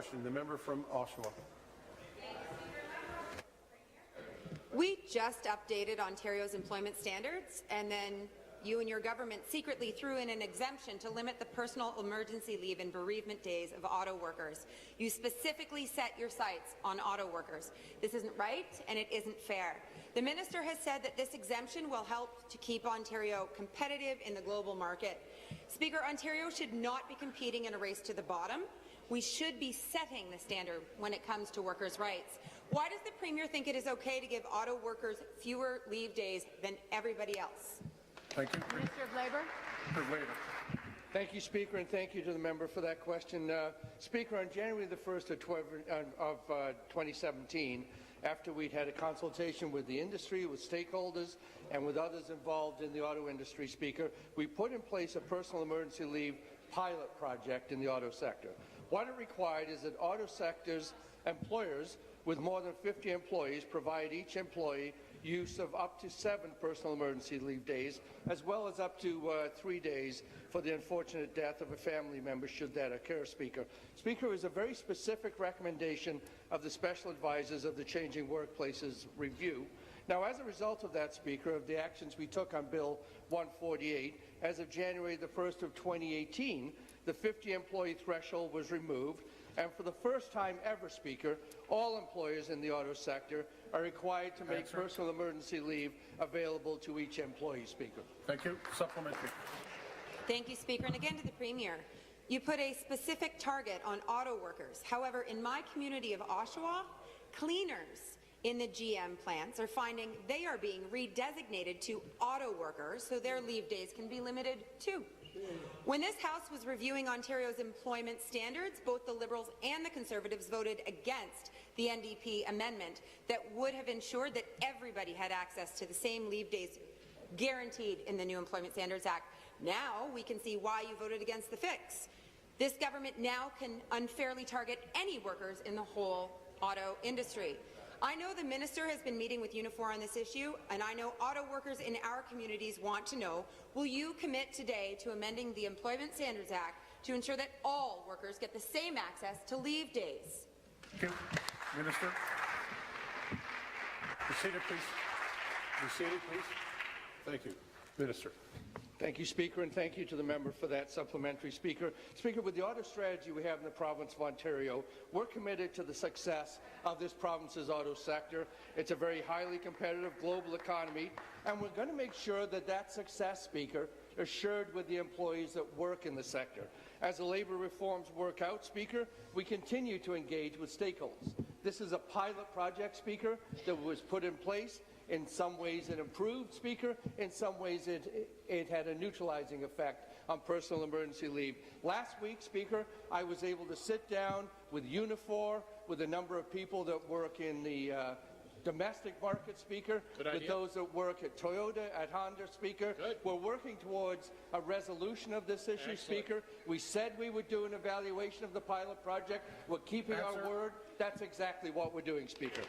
question, the member from Oshawa. We just updated Ontario's employment standards, and then you and your government secretly threw in an exemption to limit the personal emergency leave and bereavement days of auto workers. You specifically set your sights on auto workers. This isn't right, and it isn't fair. The minister has said that this exemption will help to keep Ontario competitive in the global market. Speaker, Ontario should not be competing in a race to the bottom. We should be setting the standard when it comes to workers' rights. Why does the Premier think it is okay to give auto workers fewer leave days than everybody else? Thank you. Minister of Labour. Thank you, Speaker, and thank you to the member for that question. Speaker, on January the 1st of 2017, after we'd had a consultation with the industry, with stakeholders, and with others involved in the auto industry, Speaker, we put in place a personal emergency leave pilot project in the auto sector. What it required is that auto sector's employers with more than 50 employees provide each employee use of up to 7 personal emergency leave days, as well as up to 3 days for the unfortunate death of a family member, should that occur, Speaker. Speaker, it was a very specific recommendation of the Special Advisors of the Changing Workplaces Review. Now, as a result of that, Speaker, of the actions we took on Bill 148, as of January the 1st of 2018, the 50-employee threshold was removed, and for the first time ever, Speaker, all employers in the auto sector are required to make personal emergency leave available to each employee, Speaker. Thank you. Supplementary. Thank you, Speaker. And again to the Premier. You put a specific target on auto workers. However, in my community of Oshawa, cleaners in the GM plants are finding they are being redesignated to auto workers, so their leave days can be limited too. When this House was reviewing Ontario's employment standards, both the Liberals and the Conservatives voted against the NDP amendment that would have ensured that everybody had access to the same leave days guaranteed in the new Employment Standards Act. Now we can see why you voted against the fix. This government now can unfairly target any workers in the whole auto industry. I know the minister has been meeting with Unifor on this issue, and I know auto workers in our communities want to know, will you commit today to amending the Employment Standards Act to ensure that all workers get the same access to leave days? Thank you. Minister. Be seated, please. Be seated, please. Thank you. Minister. Thank you, Speaker, and thank you to the member for that supplementary, Speaker. Speaker, with the auto strategy we have in the province of Ontario, we're committed to the success of this province's auto sector. It's a very highly competitive global economy, and we're going to make sure that that success, Speaker, is shared with the employees that work in the sector. As the labour reforms work out, Speaker, we continue to engage with stakeholders. This is a pilot project, Speaker, that was put in place. In some ways it improved, Speaker. In some ways it had a neutralizing effect on personal emergency leave. Last week, Speaker, I was able to sit down with Unifor, with a number of people that work in the domestic market, Speaker, with those that work at Toyota, at Honda, Speaker. Good. We're working towards a resolution of this issue, Speaker. We said we would do an evaluation of the pilot project. We're keeping our word. That's exactly what we're doing, Speaker.